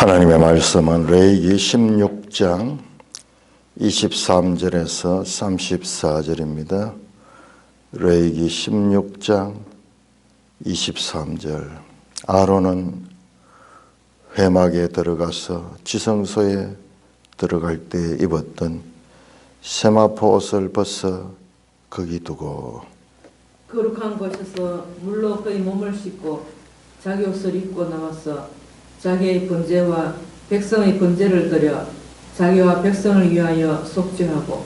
하나님의 말씀은 레위기 16장 23절에서 34절입니다. 레위기 16장 23절. 아론은 회막에 들어가서 지성소에 들어갈 때 입었던 세마포 옷을 벗어 거기 두고 거룩한 곳에서 물로 그의 몸을 씻고 자기 옷을 입고 나와서 자기의 번제와 백성의 번제를 드려 자기와 백성을 위하여 속죄하고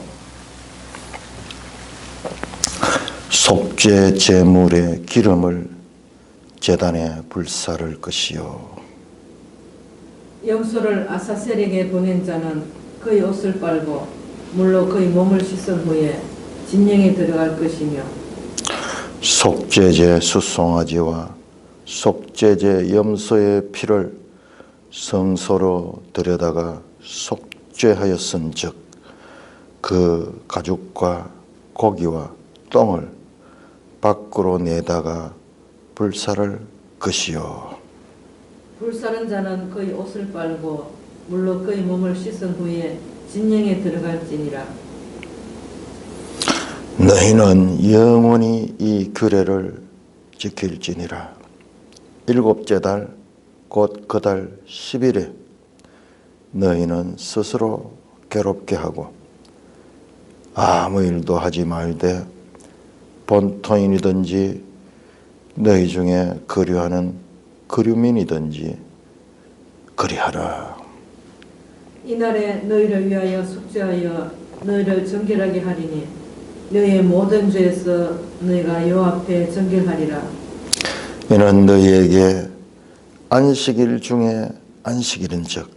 속죄 제물의 기름을 제단에 불사를 것이요 염소를 아사셀에게 보낸 자는 그의 옷을 빨고 물로 그의 몸을 씻은 후에 진영에 들어갈 것이며 속죄제 수송아지와 속죄제 염소의 피를 성소로 들여다가 속죄하였은즉 그 가죽과 고기와 똥을 밖으로 내다가 불사를 것이요 불사른 자는 그의 옷을 빨고 물로 그의 몸을 씻은 후에 진영에 들어갈지니라. 너희는 영원히 이 규례를 지킬지니라. 일곱째 달 곧 그 달 10일에 너희는 스스로 괴롭게 하고 아무 일도 하지 말되 본토인이든지 너희 중에 거류하는 거류민이든지 그리하라. 이날에 너희를 위하여 속죄하여 너희를 정결하게 하리니 너희의 모든 죄에서 너희가 여호와 앞에 정결하리라. 이는 너희에게 안식일 중에 안식일인즉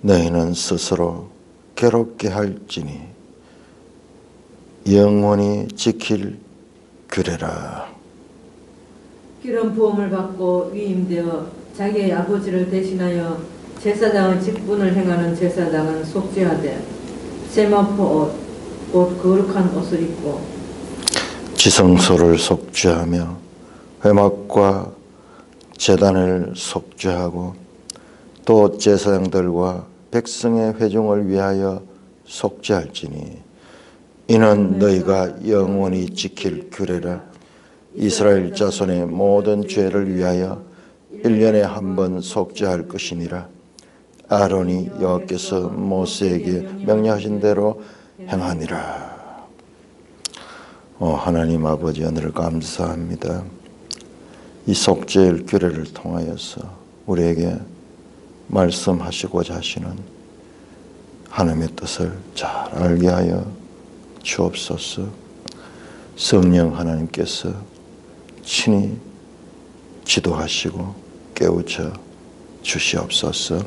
너희는 스스로 괴롭게 할지니 영원히 지킬 규례라. 기름 부음을 받고 위임되어 자기의 아버지를 대신하여 제사장의 직분을 행하는 제사장은 속죄하되 세마포 옷, 곧 거룩한 옷을 입고 지성소를 속죄하며 회막과 제단을 속죄하고 또 제사장들과 백성의 회중을 위하여 속죄할지니 이는 너희가 영원히 지킬 규례라. 이스라엘 자손의 모든 죄를 위하여 1년에 한 번 속죄할 것이니라. 아론이 여호와께서 모세에게 명령하신 대로 행하니라. 하나님 아버지, 오늘 감사합니다. 이 속죄의 규례를 통하여서 우리에게 말씀하시고자 하시는 하나님의 뜻을 잘 알게 하여 주옵소서. 성령 하나님께서 친히 지도하시고 깨우쳐 주시옵소서.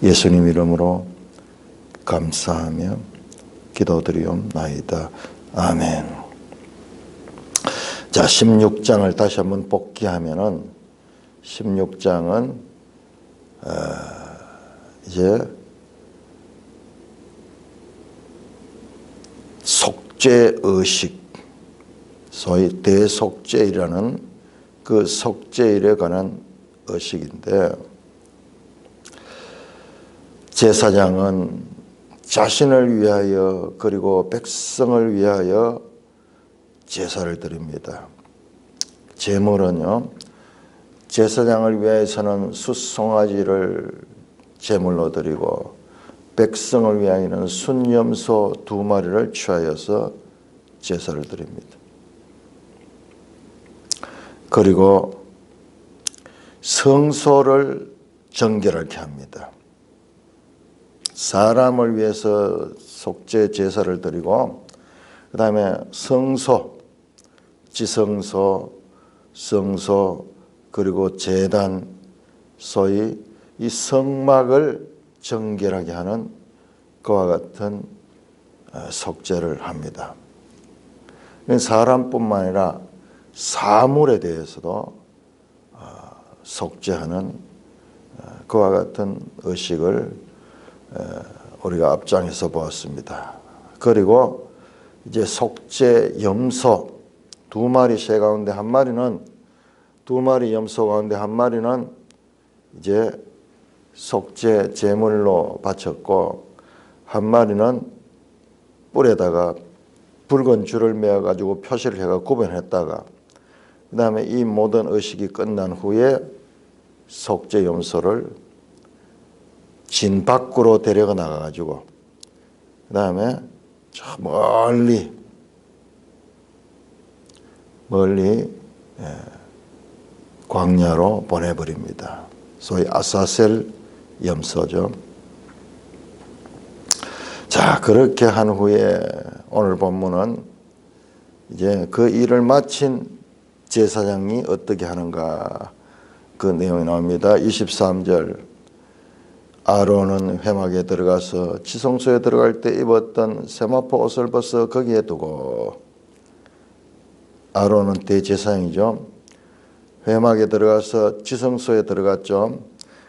예수님 이름으로 감사하며 기도드리옵나이다. 아멘. 자, 16장을 다시 한번 복기하면은 16장은 이제 속죄 의식, 소위 대속죄일이라는 그 속죄일에 관한 의식인데, 제사장은 자신을 위하여 그리고 백성을 위하여 제사를 드립니다. 제물은요, 제사장을 위해서는 숫송아지를 제물로 드리고 백성을 위하여는 순염소 2마리를 취하여서 제사를 드립니다. 그리고 성소를 정결하게 합니다. 사람을 위해서 속죄 제사를 드리고 그 다음에 성소, 지성소, 성소, 그리고 제단, 소위 이 성막을 정결하게 하는 그와 같은 속죄를 합니다. 사람뿐만 아니라 사물에 대해서도 속죄하는 그와 같은 의식을 우리가 앞장에서 보았습니다. 그리고 이제 속죄 염소 2마리 새 가운데 1마리는 2마리 염소 가운데 1마리는 이제 속죄 제물로 바쳤고 한 마리는 뿔에다가 붉은 줄을 매어 가지고 표시를 해가 구분했다가 그 다음에 이 모든 의식이 끝난 후에 속죄 염소를 진 밖으로 데려가 나가 가지고 그 다음에 저 멀리 광야로 보내버립니다. 소위 아사셀 염소죠. 자, 그렇게 한 후에 오늘 본문은 이제 그 일을 마친 제사장이 어떻게 하는가 그 내용이 나옵니다. 23절 아론은 회막에 들어가서 지성소에 들어갈 때 입었던 세마포 옷을 벗어 거기에 두고 아론은 대제사장이죠. 회막에 들어가서 지성소에 들어갔죠.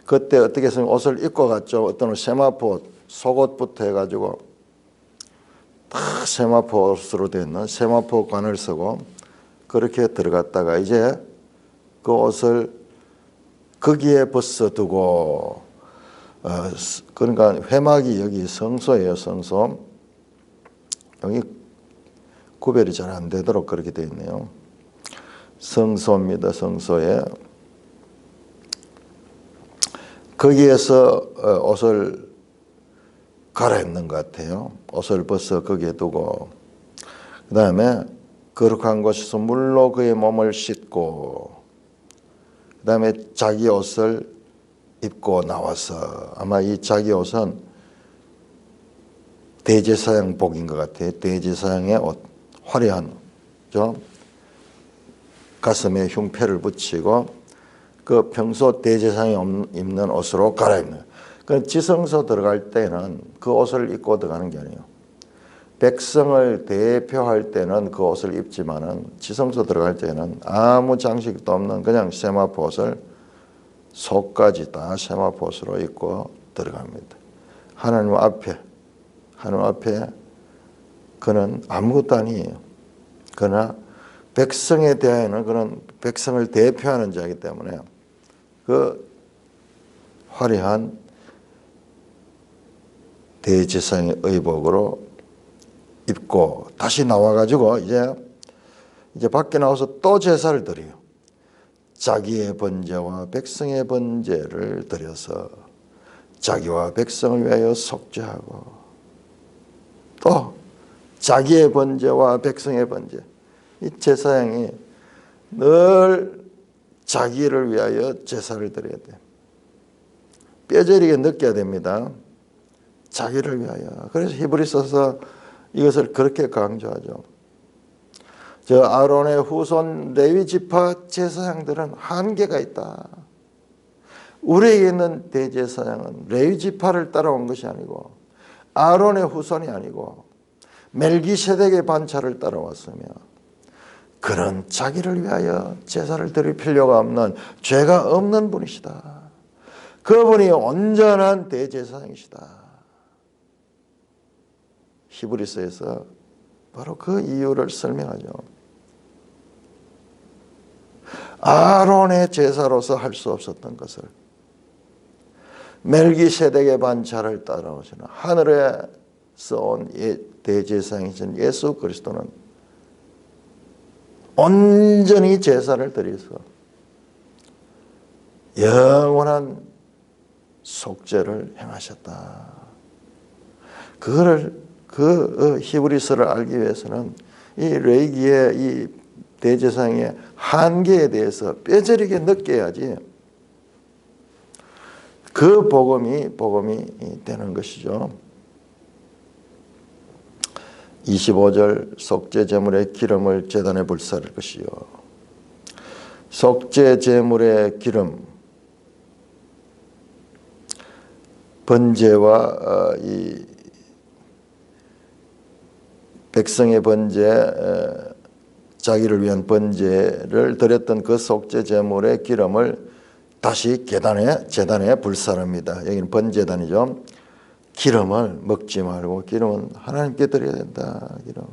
그때 어떻게 했으면 옷을 입고 갔죠. 어떤 세마포 속옷부터 해가지고 다 세마포 옷으로 되어 있는 세마포 관을 쓰고 그렇게 들어갔다가 이제 그 옷을 거기에 벗어두고 그러니까 회막이 여기 성소예요. 성소. 여기 구별이 잘 안 되도록 그렇게 되어 있네요. 성소입니다. 성소에 거기에서 옷을 갈아입는 것 같아요. 옷을 벗어 거기에 두고 그 다음에 거룩한 곳에서 물로 그의 몸을 씻고 그 다음에 자기 옷을 입고 나와서 아마 이 자기 옷은 대제사장 복인 것 같아요. 대제사장의 옷, 화려한 죠. 가슴에 흉패를 붙이고 그 평소 대제사장이 입는 옷으로 갈아입는. 그 지성소 들어갈 때는 그 옷을 입고 들어가는 게 아니에요. 백성을 대표할 때는 그 옷을 입지만은 지성소 들어갈 때는 아무 장식도 없는 그냥 세마포 옷을 속까지 다 세마포 옷으로 입고 들어갑니다. 하나님 앞에 그는 아무것도 아니에요. 그러나 백성에 대하여는 그런 백성을 대표하는 자이기 때문에 그 화려한 대제사장의 의복으로 입고 다시 나와가지고 이제 밖에 나와서 또 제사를 드려요. 자기의 번제와 백성의 번제를 드려서 자기와 백성을 위하여 속죄하고 또 자기의 번제와 백성의 번제. 이 제사장이 늘 자기를 위하여 제사를 드려야 돼요. 뼈저리게 느껴야 됩니다. 자기를 위하여. 그래서 히브리서서 이것을 그렇게 강조하죠. 저 아론의 후손 레위 지파 제사장들은 한계가 있다. 우리에게 있는 대제사장은 레위 지파를 따라온 것이 아니고 아론의 후손이 아니고 멜기세덱의 반차를 따라왔으며 그는 자기를 위하여 제사를 드릴 필요가 없는 죄가 없는 분이시다. 그분이 온전한 대제사장이시다. 히브리서에서 바로 그 이유를 설명하죠. 아론의 제사로서 할 수 없었던 것을 멜기세덱의 반차를 따라오시는 하늘에서 온 대제사장이신 예수 그리스도는 온전히 제사를 드려서 영원한 속죄를 행하셨다. 그거를 그 히브리서를 알기 위해서는 이 레위기의 이 대제사장의 한계에 대해서 뼈저리게 느껴야지 그 복음이 되는 것이죠. 25절 속죄 제물의 기름을 제단에 불사를 것이요. 속죄 제물의 기름 번제와 이 백성의 번제 자기를 위한 번제를 드렸던 그 속죄 제물의 기름을 다시 제단에 불사릅니다. 여기는 번제단이죠. 기름을 먹지 말고 기름은 하나님께 드려야 된다. 기름.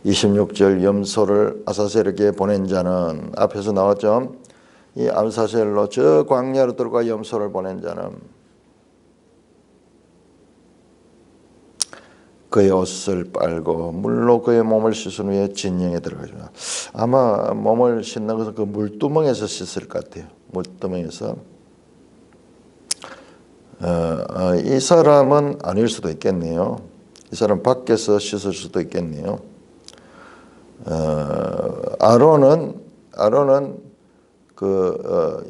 26절 염소를 아사셀에게 보낸 자는 앞에서 나왔죠. 이 암사셀로 저 광야로 들어가 염소를 보낸 자는 그의 옷을 빨고 물로 그의 몸을 씻은 후에 진영에 들어가죠. 아마 몸을 씻는 것은 그 물두멍에서 씻을 것 같아요. 물두멍에서. 이 사람은 아닐 수도 있겠네요. 이 사람 밖에서 씻을 수도 있겠네요. 아론은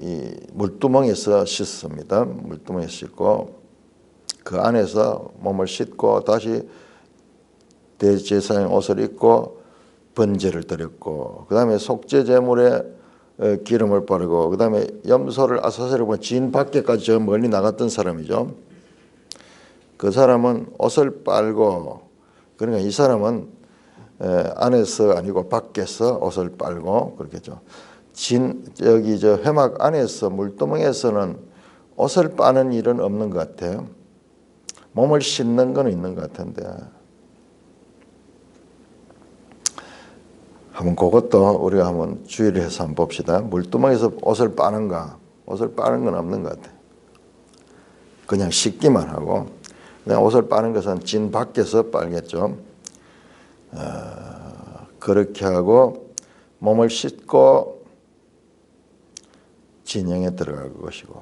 이 물두멍에서 씻습니다. 물두멍에서 씻고 그 안에서 몸을 씻고 다시 대제사장 옷을 입고 번제를 드렸고, 그 다음에 속죄 제물에 기름을 바르고, 그 다음에 염소를 아사셀을 보면 진 밖에까지 저 멀리 나갔던 사람이죠. 그 사람은 옷을 빨고, 그러니까 이 사람은 안에서 아니고 밖에서 옷을 빨고 그렇겠죠. 여기 저 회막 안에서 물두멍에서는 옷을 빠는 일은 없는 것 같아요. 몸을 씻는 건 있는 것 같은데. 한번 그것도 우리가 한번 주의를 해서 한번 봅시다. 물두멍에서 옷을 빠는가? 옷을 빠는 건 없는 것 같아요. 그냥 씻기만 하고, 그냥 옷을 빠는 것은 진 밖에서 빨겠죠. 그렇게 하고 몸을 씻고 진영에 들어갈 것이고,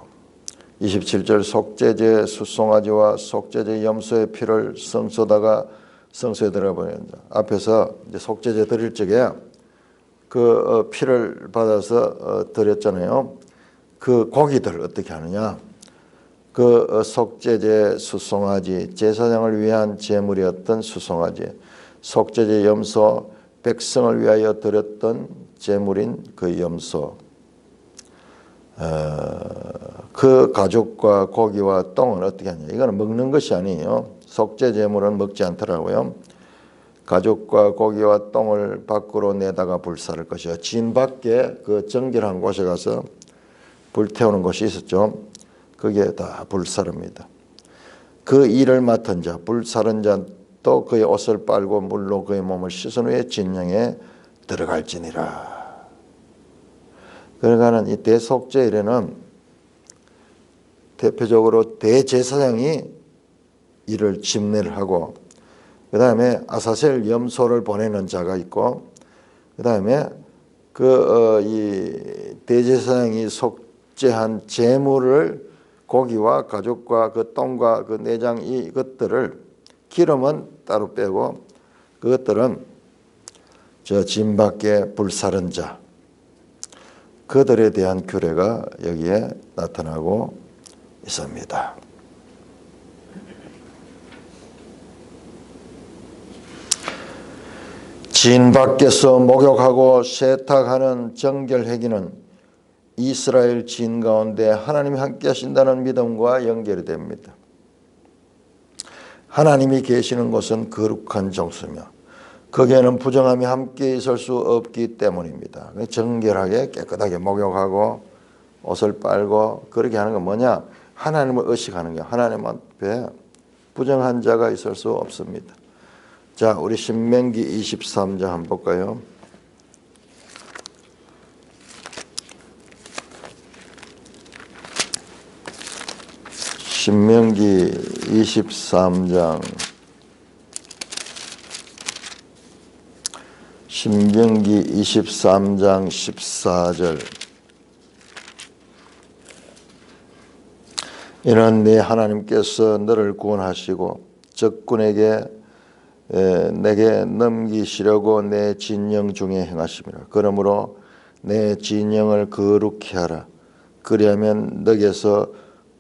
27절 속죄제 숫송아지와 속죄제 염소의 피를 성소에 들어가 버린다. 앞에서 이제 속죄제 드릴 적에 그 피를 받아서 드렸잖아요. 그 고기들 어떻게 하느냐? 그 속죄제 숫송아지, 제사장을 위한 제물이었던 숫송아지, 속죄제 염소, 백성을 위하여 드렸던 제물인 그 염소, 그 가죽과 고기와 똥은 어떻게 하냐? 이거는 먹는 것이 아니에요. 속죄 제물은 먹지 않더라고요. 가죽과 고기와 똥을 밖으로 내다가 불사를 것이요. 진 밖에 그 정결한 곳에 가서 불태우는 곳이 있었죠. 그게 다 불사릅니다. 그 일을 맡은 자, 불사른 자도 그의 옷을 빨고 물로 그의 몸을 씻은 후에 진영에 들어갈지니라. 그러니까는 이 대속죄일에는 대표적으로 대제사장이 이를 집례를 하고, 그 다음에 아사셀 염소를 보내는 자가 있고, 그 다음에 이 대제사장이 속죄한 제물을 고기와 가죽과 그 똥과 그 내장 이것들을 기름은 따로 빼고, 그것들은 저 진 밖에 불사른 자, 그들에 대한 규례가 여기에 나타나고 있습니다. 진 밖에서 목욕하고 세탁하는 정결회기는 이스라엘 진 가운데 하나님이 함께 하신다는 믿음과 연결이 됩니다. 하나님이 계시는 곳은 거룩한 정수며 거기에는 부정함이 함께 있을 수 없기 때문입니다. 정결하게 깨끗하게 목욕하고 옷을 빨고 그렇게 하는 건 뭐냐? 하나님을 의식하는 거예요. 하나님 앞에 부정한 자가 있을 수 없습니다. 자, 우리 신명기 23장 한번 볼까요? 신명기 23장 신명기 23장 14절. 이는 네 하나님께서 너를 구원하시고 적군에게 내게 넘기시려고 내 진영 중에 행하심이라. 그러므로 내 진영을 거룩히 하라. 그리하면 너에게서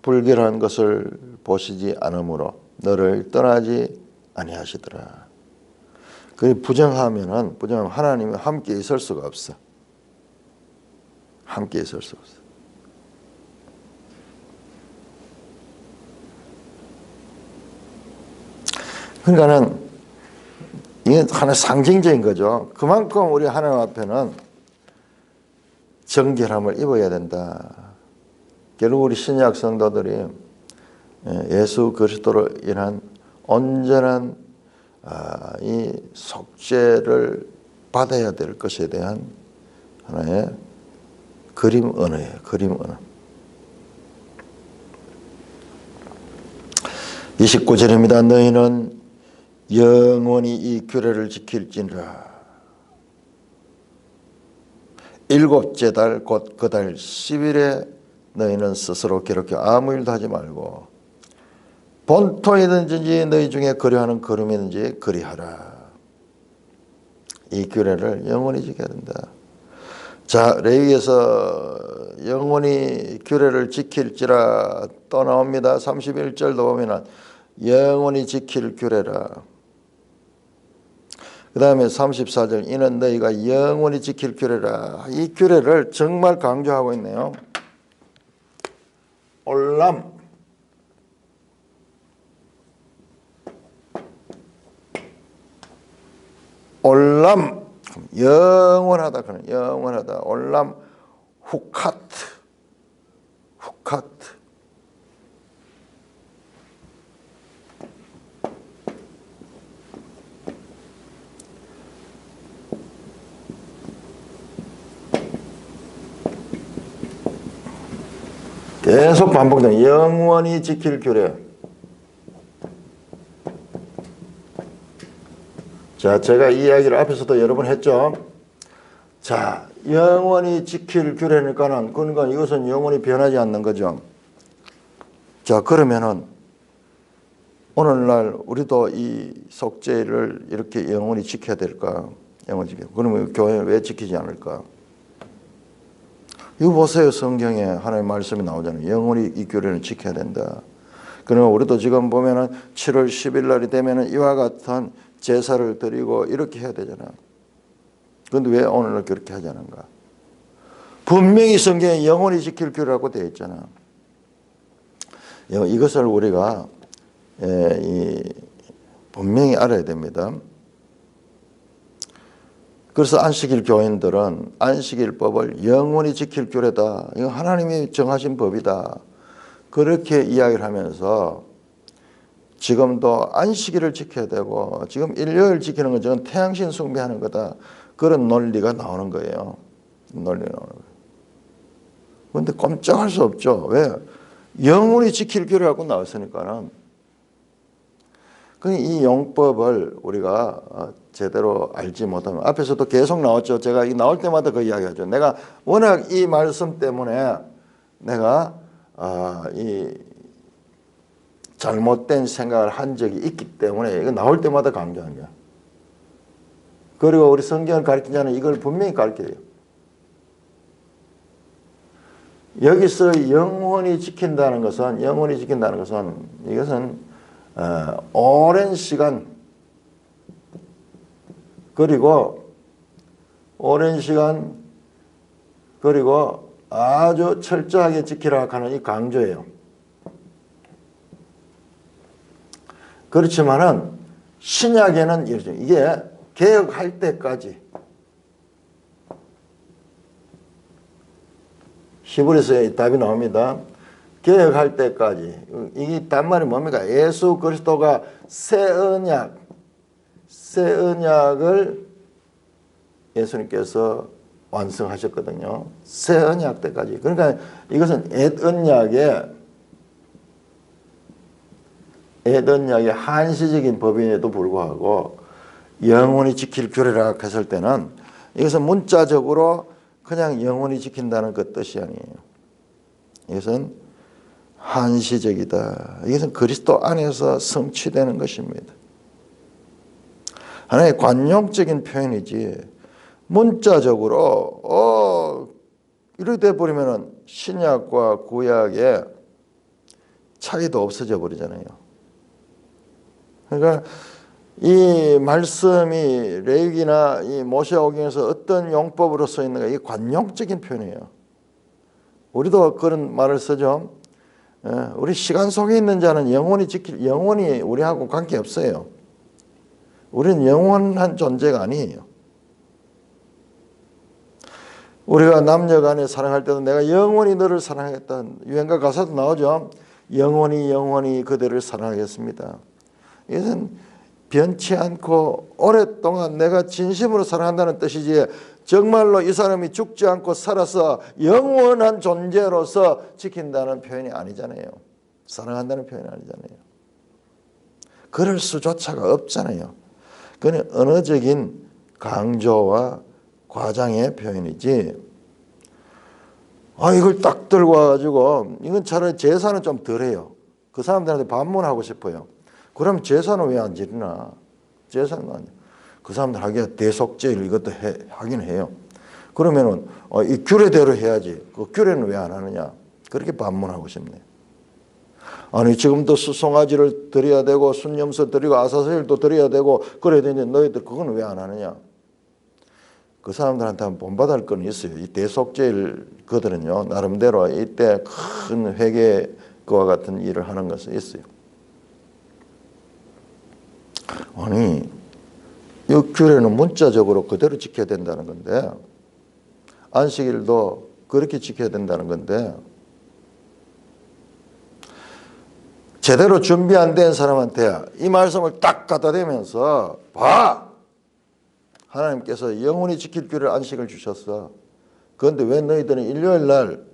불결한 것을 보시지 않으므로 너를 떠나지 아니하시더라. 그 부정하면 하나님이 함께 있을 수가 없어. 함께 있을 수 없어. 그러니까는 이게 하나 상징적인 거죠. 그만큼 우리 하나님 앞에는 정결함을 입어야 된다. 결국 우리 신약 성도들이 예수 그리스도로 인한 온전한 이 속죄를 받아야 될 것에 대한 하나의 그림 언어예요. 그림 언어. 29절입니다. 너희는 영원히 이 규례를 지킬지니라. 일곱째 달 곧 그 달 10일에 너희는 스스로 기록해 아무 일도 하지 말고 본토이든지 너희 중에 그리하는 걸음이든지 그리하라. 이 규례를 영원히 지켜야 된다. 자, 레위기에서 영원히 규례를 지킬지라 또 나옵니다. 31절도 보면은 영원히 지킬 규례라. 그 다음에 34절 이는 너희가 영원히 지킬 규례라. 이 규례를 정말 강조하고 있네요. 올람 올람 영원하다. 그는 영원하다. 올람 후카트 후카트 계속 반복되는 영원히 지킬 규례. 자, 제가 이 이야기를 앞에서도 여러 번 했죠. 자, 영원히 지킬 규례니까는 그러니까 이것은 영원히 변하지 않는 거죠. 자, 그러면은 오늘날 우리도 이 속죄를 이렇게 영원히 지켜야 될까? 영원히 지켜. 그러면 교회는 왜 지키지 않을까? 이거 보세요. 성경에 하나님의 말씀이 나오잖아요. 영원히 이 규례는 지켜야 된다. 그러나 우리도 지금 보면은 7월 10일 날이 되면은 이와 같은 제사를 드리고 이렇게 해야 되잖아. 그런데 왜 오늘날 그렇게 하지 않은가? 분명히 성경에 영원히 지킬 규례라고 되어 있잖아. 이것을 우리가 분명히 알아야 됩니다. 그래서 안식일 교인들은 안식일법을 영원히 지킬 규례다. 이거 하나님이 정하신 법이다. 그렇게 이야기를 하면서 지금도 안식일을 지켜야 되고 지금 일요일 지키는 건 저건 태양신 숭배하는 거다. 그런 논리가 나오는 거예요. 논리가 나오는 거예요. 그런데 꼼짝할 수 없죠. 왜? 영원히 지킬 규례라고 나왔으니까는. 이 용법을 우리가 제대로 알지 못하면 앞에서도 계속 나왔죠. 제가 이 나올 때마다 그 이야기하죠. 내가 워낙 이 말씀 때문에 내가 이 잘못된 생각을 한 적이 있기 때문에 이거 나올 때마다 강조하는 거야. 그리고 우리 성경을 가르친 자는 이걸 분명히 가르쳐요. 여기서 영원히 지킨다는 것은 이것은 오랜 시간 그리고 아주 철저하게 지키라 하는 이 강조예요. 그렇지만은 신약에는 이게 개혁할 때까지 히브리서에 답이 나옵니다. 개혁할 때까지. 이게 단말이 뭡니까? 예수 그리스도가 새 언약을 예수님께서 완성하셨거든요. 새 언약 때까지. 그러니까 이것은 옛 언약의 한시적인 법임에도 불구하고 영원히 지킬 규례라 했을 때는 이것은 문자적으로 그냥 영원히 지킨다는 그 뜻이 아니에요. 이것은 한시적이다. 이것은 그리스도 안에서 성취되는 것입니다. 하나의 관용적인 표현이지 문자적으로 이렇게 돼버리면 신약과 구약의 차이도 없어져 버리잖아요. 그러니까 이 말씀이 레위기나 이 모세오경에서 어떤 용법으로 써 있는가, 이게 관용적인 표현이에요. 우리도 그런 말을 쓰죠. 우리 시간 속에 있는 자는 영원히 우리하고 관계없어요. 우리는 영원한 존재가 아니에요. 우리가 남녀간에 사랑할 때도 내가 영원히 너를 사랑하겠다. 유행가 가사도 나오죠. 영원히 그대를 사랑하겠습니다. 이것은 변치 않고 오랫동안 내가 진심으로 사랑한다는 뜻이지 정말로 이 사람이 죽지 않고 살아서 영원한 존재로서 지킨다는 표현이 아니잖아요. 사랑한다는 표현이 아니잖아요. 그럴 수조차가 없잖아요. 그건 언어적인 강조와 과장의 표현이지. 이걸 딱 들고 와가지고 이건 차라리 제사는 좀 덜해요. 그 사람들한테 반문하고 싶어요. 그럼 제사는 왜 안 지르나? 제사는 안. 그 사람들 하기가 대속죄일 이것도 하긴 해요. 그러면은 이 규례대로 해야지. 그 규례는 왜 안 하느냐? 그렇게 반문하고 싶네요. 아니 지금도 수송아지를 드려야 되고 순념서 드리고 아사슬도 드려야 되고 그래야 되는데 너희들 그건 왜 안 하느냐? 그 사람들한테 본받을 건 있어요. 이 대속죄일 그들은요 나름대로 이때 큰 회개와 같은 일을 하는 것은 있어요. 아니 이 규례는 문자적으로 그대로 지켜야 된다는 건데 안식일도 그렇게 지켜야 된다는 건데 제대로 준비 안 된 사람한테 이 말씀을 딱 갖다 대면서 봐! 하나님께서 영원히 지킬 규례를 안식을 주셨어. 그런데 왜 너희들은 일요일 날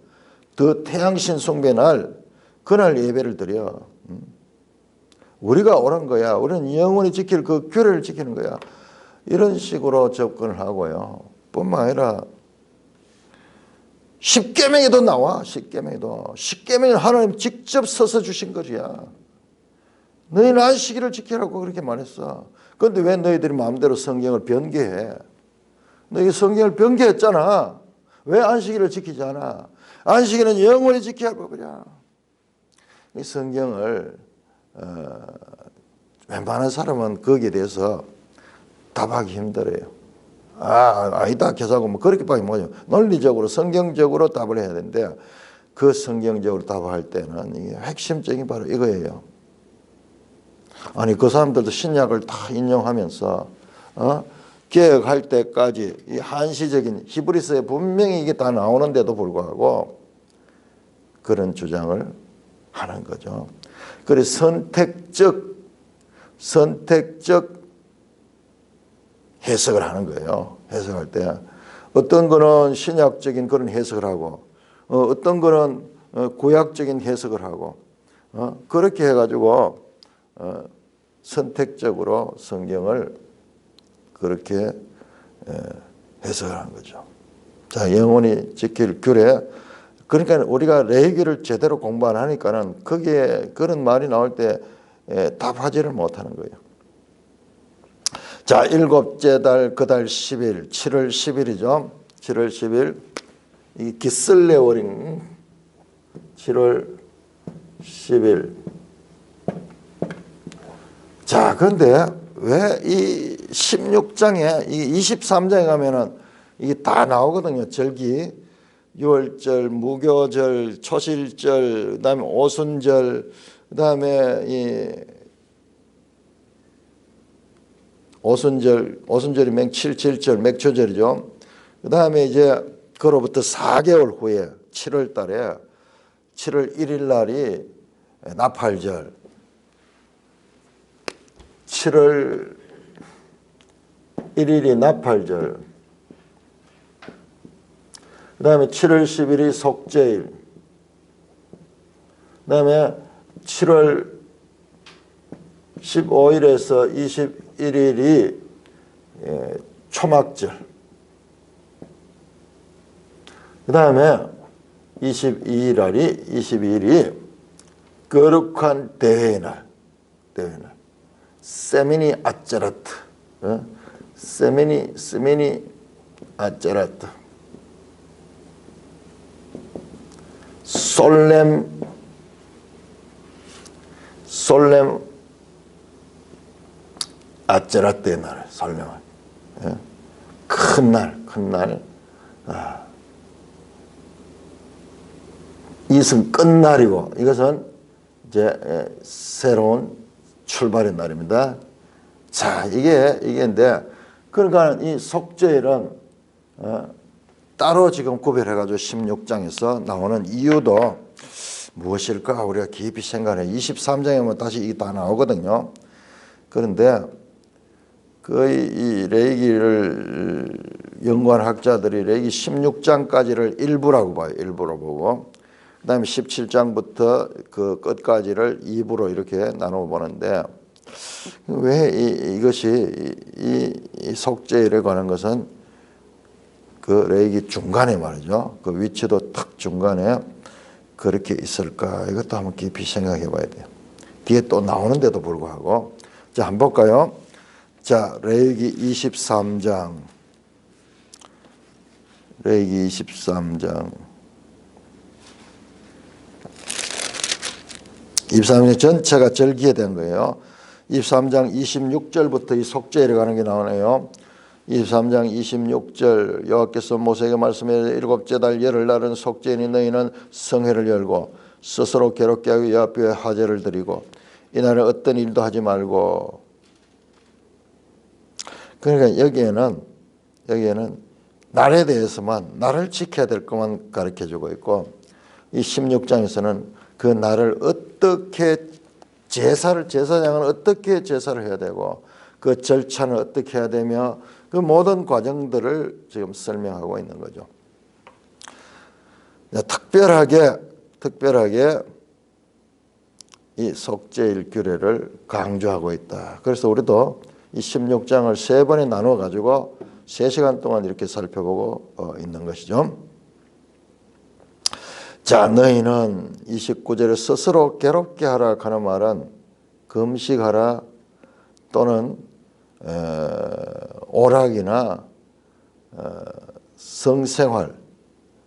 더 태양신 숭배 날 그날 예배를 드려. 우리가 옳은 거야. 우리는 영원히 지킬 그 규례를 지키는 거야. 이런 식으로 접근을 하고요. 뿐만 아니라 십계명에도 나와. 십계명은 하나님 직접 써서 주신 것이야. 너희는 안식일을 지키라고 그렇게 말했어. 그런데 왜 너희들이 마음대로 성경을 변개해? 너희 성경을 변개했잖아. 왜 안식일을 지키지 않아? 안식일은 영원히 지켜야 할 법이야. 이 성경을 웬만한 사람은 거기에 대해서 답하기 힘들어요. 아니다 개사고 뭐 그렇게밖에 못해요. 논리적으로 성경적으로 답을 해야 되는데 그 성경적으로 답할 때는 이게 핵심적인 바로 이거예요. 아니 그 사람들도 신약을 다 인용하면서 개혁할 때까지 이 한시적인 히브리서에 분명히 이게 다 나오는데도 불구하고 그런 주장을 하는 거죠. 그래서 선택적 해석을 하는 거예요. 해석할 때 어떤 거는 신약적인 그런 해석을 하고 어떤 거는 구약적인 해석을 하고 그렇게 해가지고 선택적으로 성경을 그렇게 해석을 하는 거죠. 자, 영원히 지킬 규례. 그러니까 우리가 레위기를 제대로 공부 안 하니까는 거기에 그런 말이 나올 때 답하지를 못하는 거예요. 자, 일곱째 달 그 달 10일 7월 10일이죠. 7월 10일 이 기슬레월인 7월 10일. 자, 그런데 왜 이 16장에 이 23장에 가면은 이게 다 나오거든요. 절기, 유월절, 무교절, 초실절, 그다음에 오순절, 그다음에 이 오순절이 맹7.7절 맥초절이죠. 그다음에 이제 그로부터 4개월 후에 7월 달에 7월 1일 날이 나팔절. 7월 1일이 나팔절. 그다음에 7월 10일이 속죄일. 그다음에 7월 15일에서 21일이 초막절. 그다음에 22일이 거룩한 대회의 날. 세미니 아제라트. 세미니 아제라트. 솔렘 아제라트의 날, 설명을. 큰 날. 이것은 끝날이고, 이것은 이제 새로운 출발의 날입니다. 자, 이게인데, 그러니까 이 속죄일은 따로 지금 구별해가지고 16장에서 나오는 이유도 무엇일까? 우리가 깊이 생각해. 23장에 보면 다시 이게 다 나오거든요. 그런데 거의 이 레위기를 연구한 학자들이 레위기 16장까지를 일부라고 봐요. 일부로 보고 그다음에 17장부터 그 끝까지를 2부로 이렇게 나눠 보는데 왜 이것이 이 속죄일에 관한 것은 그 레위기 중간에 말이죠. 그 위치도 딱 중간에 그렇게 있을까? 이것도 한번 깊이 생각해 봐야 돼요. 뒤에 또 나오는데도 불구하고. 자, 한번 볼까요? 자, 레위기 23장. 레위기 23장. 23장 전체가 절기에 된 거예요. 23장 26절부터 이 속죄일에 관한 게 나오네요. 23장 26절 여호와께서 모세에게 말씀해 일곱째 달 열흘날은 속죄이니 너희는 성회를 열고 스스로 괴롭게 하고 여호와께 화제를 드리고 이날은 어떤 일도 하지 말고. 그러니까 여기에는 날에 대해서만 날을 지켜야 될 것만 가르쳐주고 있고 이 16장에서는 그 날을 어떻게 제사장은 어떻게 제사를 해야 되고 그 절차는 어떻게 해야 되며 그 모든 과정들을 지금 설명하고 있는 거죠. 특별하게 이 속죄일 규례를 강조하고 있다. 그래서 우리도 이 16장을 3번에 나눠 가지고 3시간 동안 이렇게 살펴보고 있는 것이죠. 자, 너희는 29절에 스스로 괴롭게 하라 하는 말은 금식하라 또는 오락이나 성생활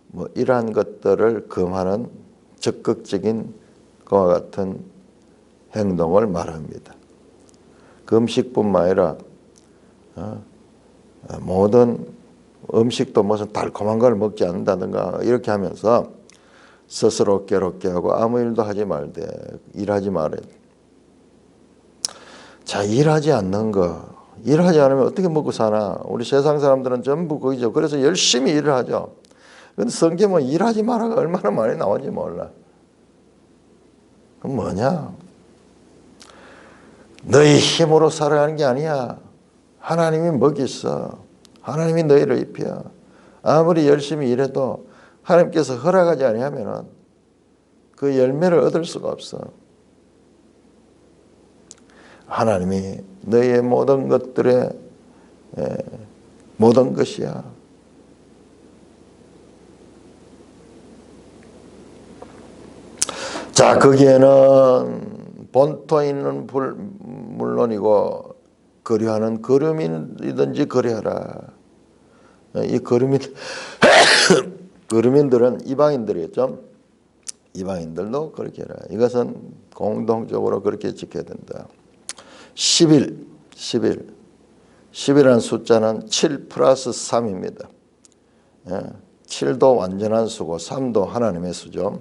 뭐 이러한 것들을 금하는 적극적인 그와 같은 행동을 말합니다. 금식뿐만 아니라 모든 음식도 무슨 달콤한 걸 먹지 않는다든가 이렇게 하면서 스스로 괴롭게 하고 아무 일도 하지 말되 일하지 말아야 돼. 자, 일하지 않는 거. 일하지 않으면 어떻게 먹고 사나? 우리 세상 사람들은 전부 거기죠. 그래서 열심히 일을 하죠. 근데 성경은 일하지 마라가 얼마나 많이 나오는지 몰라. 그럼 뭐냐? 너희 힘으로 살아가는 게 아니야. 하나님이 먹이셔. 하나님이 너희를 입혀. 아무리 열심히 일해도 하나님께서 허락하지 아니하면 그 열매를 얻을 수가 없어. 하나님이 너희의 모든 것들의 모든 것이야. 자, 거기에는 본토인은 물론이고 거류하는 거류민이든지 거류하라. 이 거류민들은 이방인들이었죠. 이방인들도 그렇게 해라. 이것은 공동적으로 그렇게 지켜야 된다. 10이라는 숫자는 7 플러스 3입니다. 7도 완전한 수고 3도 하나님의 수죠.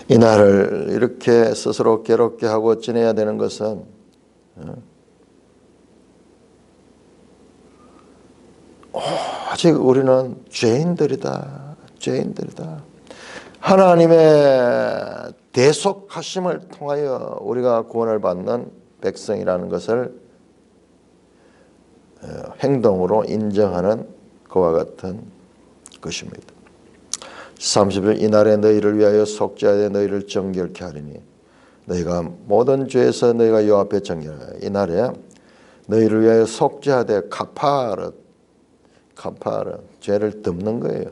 이 날을 이렇게 스스로 괴롭게 하고 지내야 되는 것은 아직 우리는 죄인들이다. 하나님의 대속하심을 통하여 우리가 구원을 받는 백성이라는 것을 행동으로 인정하는 그와 같은 것입니다. 30일 이날에 너희를 위하여 속죄하되 너희를 정결케 하리니 너희가 모든 죄에서 너희가 여호와 앞에 정결하라. 이날에 너희를 위하여 속죄하되 카파르 죄를 덮는 거예요.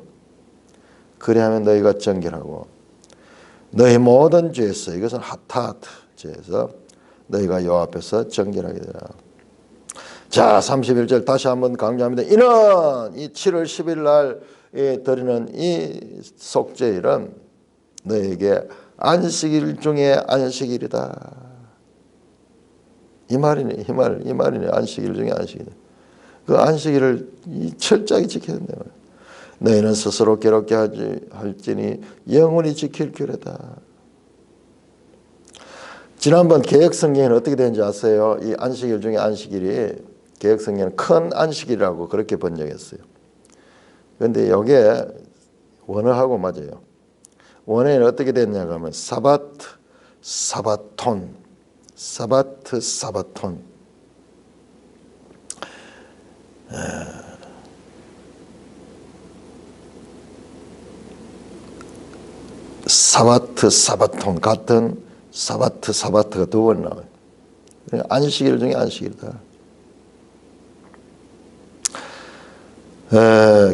그리하면 너희가 정결하고 너희 모든 죄에서 이것은 하타트 죄에서 너희가 여호와 앞에서 정결하게 되라. 자, 31절 다시 한번 강조합니다. 이는 이 7월 10일 날에 드리는 이 속죄일은 너에게 안식일 중에 안식일이다. 이 말이네. 안식일 중에 안식일. 그 안식일을 철저하게 지켜야 된다. 너희는 스스로 괴롭게 할지니 영원히 지킬 규례다. 지난번 개역성경에는 어떻게 되는지 아세요? 이 안식일 중에 안식일이 개역성경은 큰 안식일이라고 그렇게 번역했어요. 그런데 이게 원어하고 맞아요. 원어에는 어떻게 됐냐 하면 사바톤 사바트 사바톤. 사바트 사바톤 같은 사바트 사바트가 두 번 나와요. 안식일 중에 안식일이다.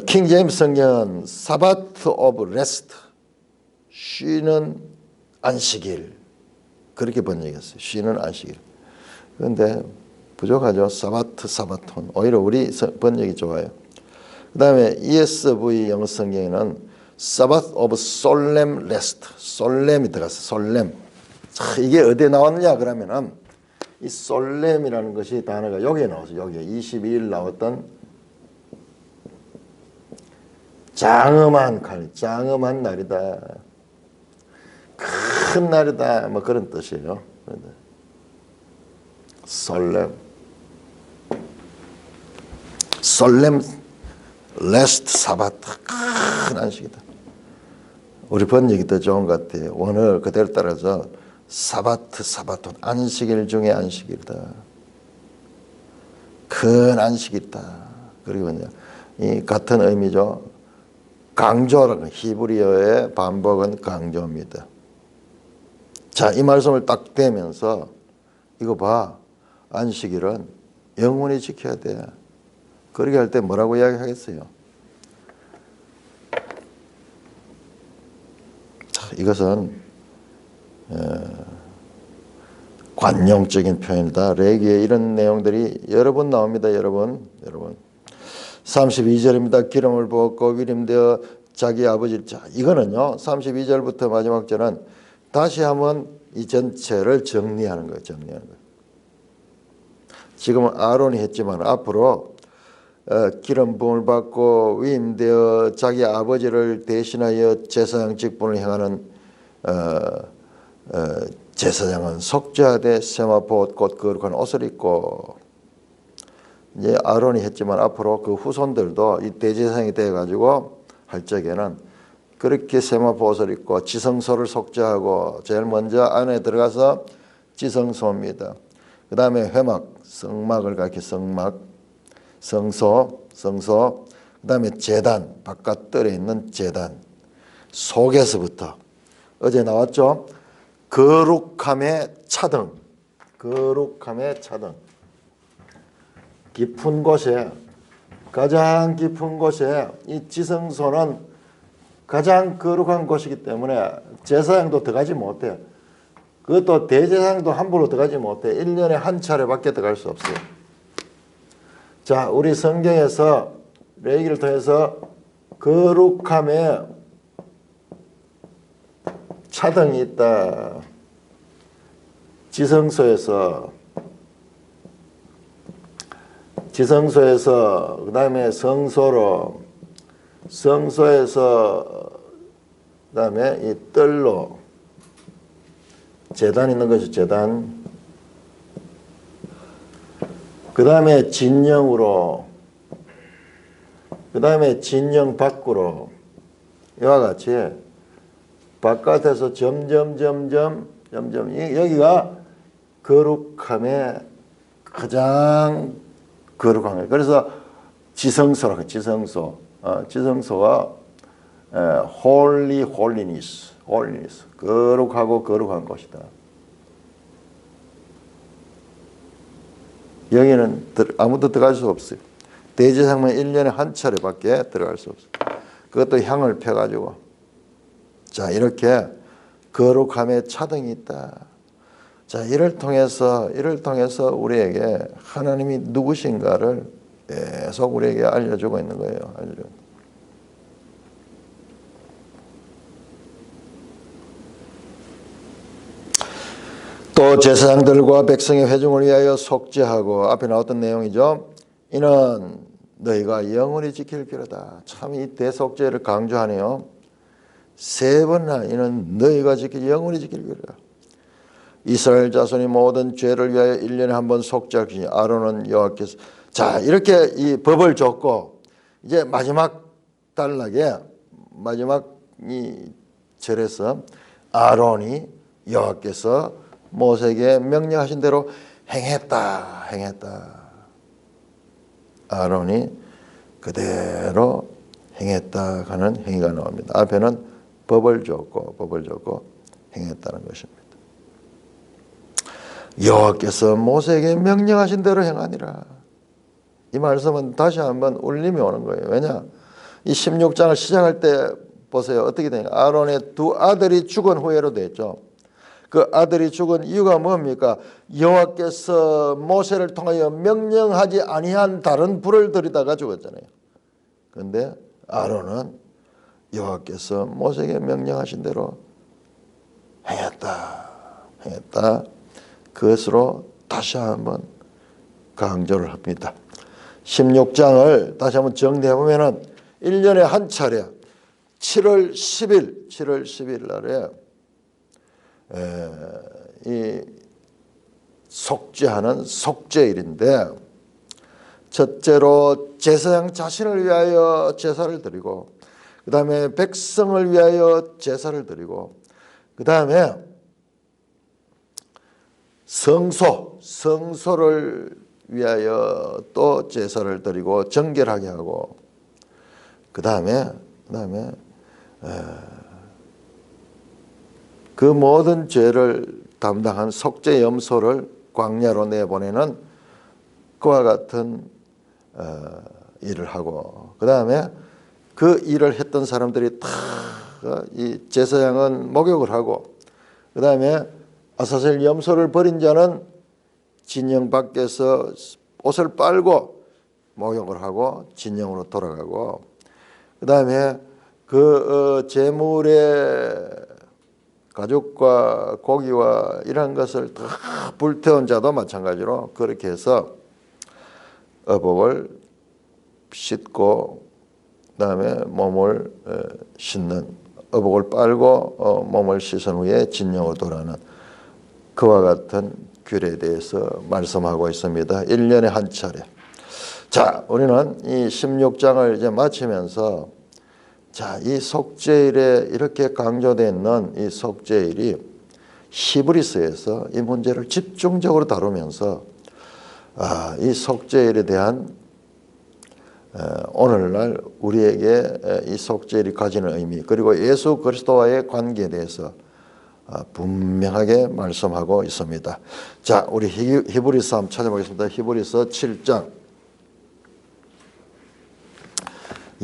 킹 제임스 성경은 사바트 오브 레스트, 쉬는 안식일, 그렇게 번역했어요. 쉬는 안식일. 그런데 부족하죠. 사바트 사바톤. 오히려 우리 번역이 좋아요. 그 다음에 ESV 영어 성경에는 사바트 오브 솔렘 레스트, 솔렘이 들어갔어요. 솔렘. 자, 이게 어디에 나왔느냐 그러면은 이 솔렘이라는 것이 단어가 여기에 나왔어요. 여기에 22일 나왔던 장엄한 칼, 장엄한 날이다, 큰 날이다, 뭐 그런 뜻이에요. 솔렘, 솔렘 레스트 사바트, 큰 안식이다. 우리 번역이 더 좋은 것 같아요. 원어를 그대로 따라서 사바트 사바톤, 안식일 중에 안식일이다, 큰 안식이다. 그리고 이 같은 의미죠. 강조라는 히브리어의 반복은 강조입니다. 자, 이 말씀을 딱 대면서 이거 봐, 안식일은 영원히 지켜야 돼. 그렇게 할 때 뭐라고 이야기하겠어요? 자, 이것은 관용적인 표현이다. 레기에 이런 내용들이 여러 번 나옵니다. 여러분 32절입니다. 기름을 부었고 위림되어 자기 아버지. 자, 이거는요 32절부터 마지막 절은 다시 한번 이 전체를 정리하는 거예요. 지금은 아론이 했지만 앞으로 기름 부음을 받고 위임되어 자기 아버지를 대신하여 제사장 직분을 행하는 제사장은 속죄하되 세마포 곧 거룩한 옷을 입고, 이제 아론이 했지만 앞으로 그 후손들도 이 대제사장이 되어가지고 할 적에는 그렇게 세마포 옷을 입고 지성소를 속죄하고 제일 먼저 안에 들어가서 지성소입니다. 그 다음에 회막, 성막을 가리켜 성막, 성소, 그 다음에 제단, 바깥들에 있는 제단, 속에서부터 어제 나왔죠. 거룩함의 차등, 깊은 곳에, 가장 깊은 곳에 이 지성소는 가장 거룩한 곳이기 때문에 제사장도 들어가지 못해요. 그것도 대제사장도 함부로 들어가지 못해. 1년에 한 차례밖에 들어갈 수 없어요. 자, 우리 성경에서 레위기를 통해서 거룩함에 차등이 있다. 지성소에서 그 다음에 성소에서 그 다음에 이 뜰로 제단 있는 것이 제단, 그 다음에 진영으로, 그 다음에 진영 밖으로, 이와 같이 바깥에서 점점 여기가 거룩함의 가장 거룩한 거예요. 그래서 지성소라고, 지성소가 holiness, 거룩하고 거룩한 곳이다. 여기는 아무도 들어갈 수 없어요. 대제사장만 1년에 한 차례밖에 들어갈 수 없어요. 그것도 향을 펴가지고. 자, 이렇게 거룩함의 차등이 있다. 자, 이를 통해서 우리에게 하나님이 누구신가를 계속 우리에게 알려주고 있는 거예요. 또 제사장들과 백성의 회중을 위하여 속죄하고, 앞에 나왔던 내용이죠. 이는 너희가 영원히 지킬 기로다. 참 이 대속죄를 강조하네요. 세 번이나 이는 너희가 영원히 지킬 기로다. 이스라엘 자손이 모든 죄를 위하여 1년에 한 번 속죄하시니 아론은 여호와께서. 자, 이렇게 이 법을 줬고, 이제 마지막 단락에 마지막 이 절에서 아론이 여호와께서 모세에게 명령하신 대로 행했다. 아론이 그대로 행했다 하는 행위가 나옵니다. 앞에는 법을 줬고 행했다는 것입니다. 여호와께서 모세에게 명령하신 대로 행하니라. 이 말씀은 다시 한번 울림이 오는 거예요. 왜냐? 이 16장을 시작할 때 보세요. 어떻게 되냐? 아론의 두 아들이 죽은 후에로 됐죠. 그 아들이 죽은 이유가 뭡니까? 여호와께서 모세를 통하여 명령하지 아니한 다른 불을 들이다가 죽었잖아요. 그런데 아론은 여호와께서 모세에게 명령하신 대로 행했다. 그것으로 다시 한번 강조를 합니다. 16장을 다시 한번 정리해 보면은 1년에 한 차례 7월 10일 날에 이 속죄하는 속죄일인데, 첫째로 제사장 자신을 위하여 제사를 드리고, 그 다음에 백성을 위하여 제사를 드리고, 그 다음에 성소를 위하여 또 제사를 드리고 정결하게 하고, 그 다음에 그 모든 죄를 담당한 속죄 염소를 광야로 내보내는 그와 같은 일을 하고, 그 다음에 그 일을 했던 사람들이 다 이 제사장은 목욕을 하고, 그 다음에 아사셀 염소를 버린 자는 진영 밖에서 옷을 빨고 목욕을 하고 진영으로 돌아가고, 그 다음에 그 제물의 가죽과 고기와 이런 것을 다 불태운 자도 마찬가지로 그렇게 해서 어복을 씻고, 그 다음에 몸을 씻는, 어복을 빨고 몸을 씻은 후에 진영으로 돌아가는 그와 같은 규례에 대해서 말씀하고 있습니다. 1년에 한 차례. 자, 우리는 이 16장을 이제 마치면서, 자, 이 속죄일에 이렇게 강조되어 있는 이 속죄일이 히브리서에서 이 문제를 집중적으로 다루면서 이 속죄일에 대한 오늘날 우리에게 이 속죄일이 가지는 의미, 그리고 예수 그리스도와의 관계에 대해서 분명하게 말씀하고 있습니다. 자, 우리 히브리서 한번 찾아보겠습니다. 히브리서 7장.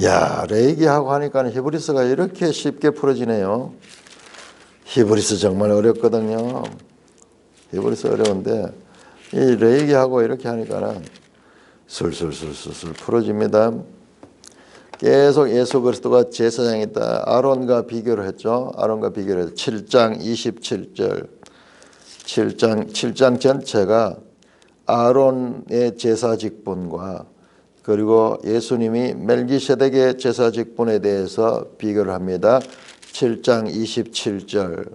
야, 레이기하고 하니까 히브리서가 이렇게 쉽게 풀어지네요. 히브리서 정말 어렵거든요. 히브리서 어려운데 이 레이기하고 이렇게 하니까는 술술술술 풀어집니다. 계속 예수 그리스도가 제사장이다. 아론과 비교를 했죠. 아론과 비교를 해서 7장 27절. 7장 전체가 아론의 제사 직분과 그리고 예수님이 멜기세덱의 제사 직분에 대해서 비교를 합니다. 7장 27절.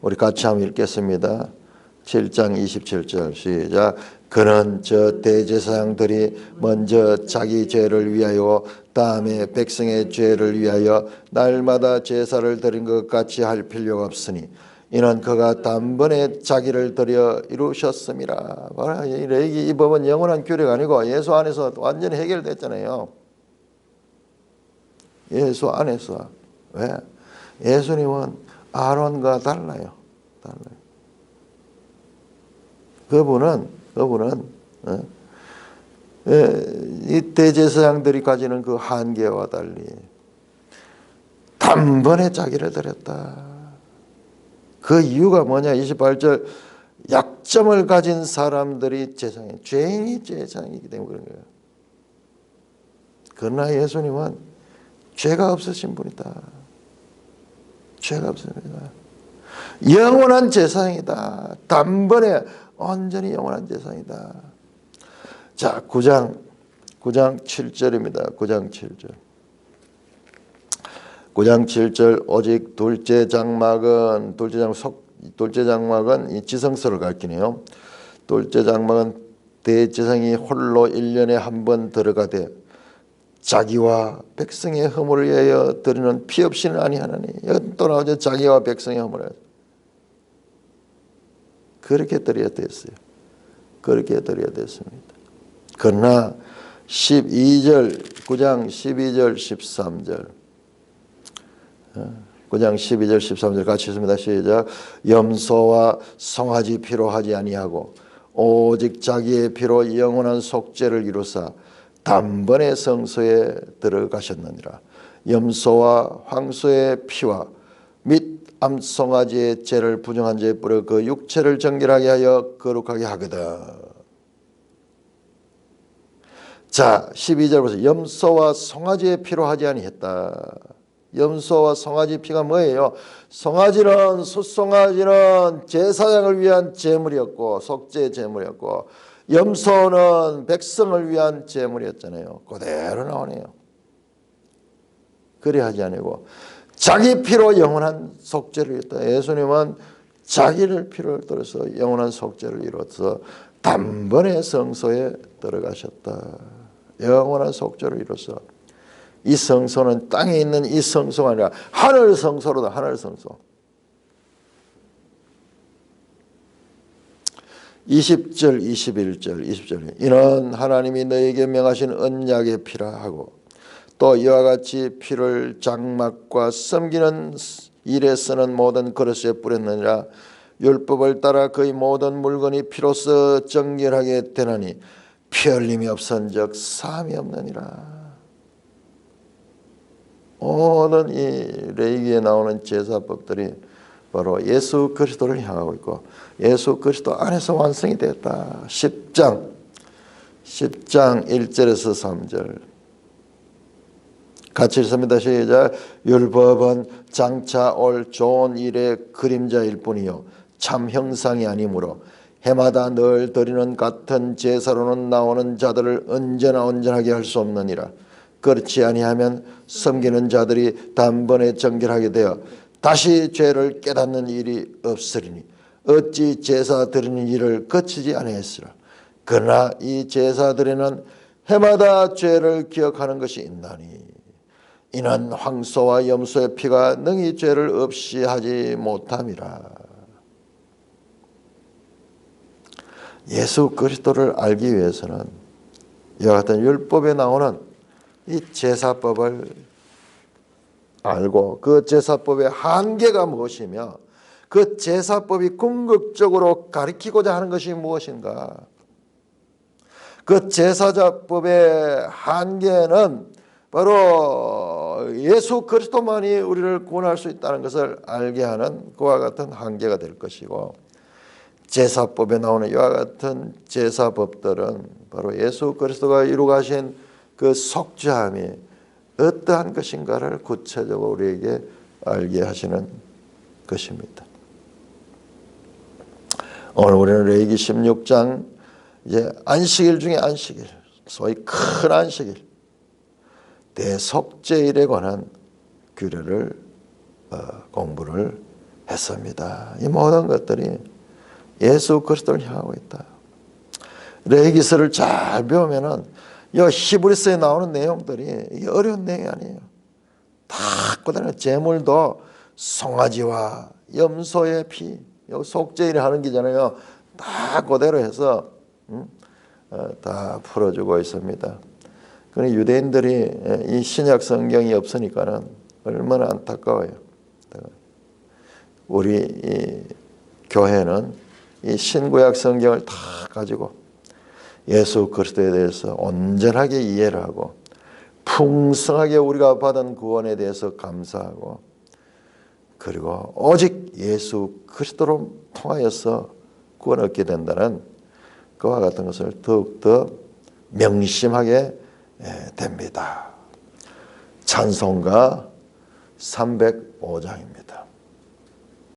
우리 같이 한번 읽겠습니다. 7장 27절 시작. 그는 저 대제사장들이 먼저 자기 죄를 위하여 다음에 백성의 죄를 위하여 날마다 제사를 드린 것 같이 할 필요가 없으니 이는 그가 단번에 자기를 드려 이루셨음이라. 이 법은 영원한 규례가 아니고 예수 안에서 완전히 해결됐잖아요. 예수 안에서. 왜? 예수님은 아론과 달라요. 그분은 이 대제사장들이 가지는 그 한계와 달리 단번에 자기를 드렸다. 그 이유가 뭐냐? 28절. 약점을 가진 사람들이 제사장이, 죄인이 제사장이기 때문에 그런 거예요. 그러나 예수님은 죄가 없으신 분이다. 죄가 없습니다. 영원한 제사장이다. 단번에 온전히 영원한 제사장이다. 자, 9장 7절입니다. 9장 7절. 오직 둘째 장막은 이 지성소를 가리키네요. 둘째 장막은 대제사장이 홀로 1년에 한 번 들어가되 자기와 백성의 허물을 위하여 드리는 피 없이는 아니하나니. 여기 또 나오죠. 자기와 백성의 허물을. 그렇게 드려야 됐어요. 그렇게 드려야 됐습니다. 그러나 12절 9장 12절 13절 9장 12절 13절 같이 읽습니다. 시작. 염소와 송아지 피로 하지 아니하고 오직 자기의 피로 영원한 속죄를 이루사 단번에 성소에 들어가셨느니라. 염소와 황소의 피와 및 암송아지의 죄를 부정한 죄에 뿌려 그 육체를 정결하게 하여 거룩하게 하거든. 자, 12절 보세요. 염소와 송아지의 피로 하지 아니했다. 염소와 송아지 피가 뭐예요? 송아지는 숫송아지는 제사장을 위한 제물이었고 속죄의 제물이었고 염소는 백성을 위한 제물이었잖아요. 그대로 나오네요. 그리 하지 아니고 자기 피로 영원한 속죄를 이뤘다. 예수님은 자기를 피를 들어서 영원한 속죄를 이루어서 단번에 성소에 들어가셨다. 영원한 속죄를 이루어서 이 성소는 땅에 있는 이 성소가 아니라 하늘 성소로다. 하늘 성소. 20절 20절 이는 하나님이 너에게 명하신 언약의 피라 하고 또 이와 같이 피를 장막과 섬기는 일에 쓰는 모든 그릇에 뿌렸느니라. 율법을 따라 그의 모든 물건이 피로써 정결하게 되나니 피 흘림이 없은즉 사함이 없느니라. 모든 이 레위기에 나오는 제사법들이 바로 예수 그리스도를 향하고 있고 예수 그리스도 안에서 완성이 됐다. 10장 1절에서 3절 같이 읽습니다. 시작. 율법은 장차 올 좋은 일의 그림자일 뿐이요 참 형상이 아니므로 해마다 늘 드리는 같은 제사로는 나오는 자들을 언제나 온전하게 할 수 없느니라. 그렇지 아니하면 섬기는 자들이 단번에 정결하게 되어 다시 죄를 깨닫는 일이 없으리니 어찌 제사 드리는 일을 거치지 아니했으라. 그러나 이 제사들에는 해마다 죄를 기억하는 것이 있나니 이는 황소와 염소의 피가 능히 죄를 없이 하지 못함이라. 예수 그리스도를 알기 위해서는 이와 같은 율법에 나오는 이 제사법을 알고 그 제사법의 한계가 무엇이며 그 제사법이 궁극적으로 가리키고자 하는 것이 무엇인가. 그 제사법의 한계는 바로 예수 그리스도만이 우리를 구원할 수 있다는 것을 알게 하는 그와 같은 한계가 될 것이고 제사법에 나오는 이와 같은 제사법들은 바로 예수 그리스도가 이루가신 그 속죄함이 어떠한 것인가를 구체적으로 우리에게 알게 하시는 것입니다. 오늘 우리는 레위기 16장 이제 안식일 중에 안식일, 소위 큰 안식일, 대속죄일에 관한 규례를 공부를 했습니다. 이 모든 것들이 예수 그리스도를 향하고 있다. 레위기서를 잘 배우면은 이 히브리서에 나오는 내용들이 이게 어려운 내용이 아니에요. 다 그다음에 제물도 송아지와 염소의 피, 속죄일에 하는 게잖아요. 다 그대로 해서 다 풀어주고 있습니다. 그런데 유대인들이 이 신약 성경이 없으니까는 얼마나 안타까워요. 우리 이 교회는 이 신구약 성경을 다 가지고 예수 그리스도에 대해서 온전하게 이해를 하고 풍성하게 우리가 받은 구원에 대해서 감사하고 그리고 오직 예수 그리스도로 통하여서 구원을 얻게 된다는 그와 같은 것을 더욱더 명심하게 됩니다. 찬송가 305장입니다.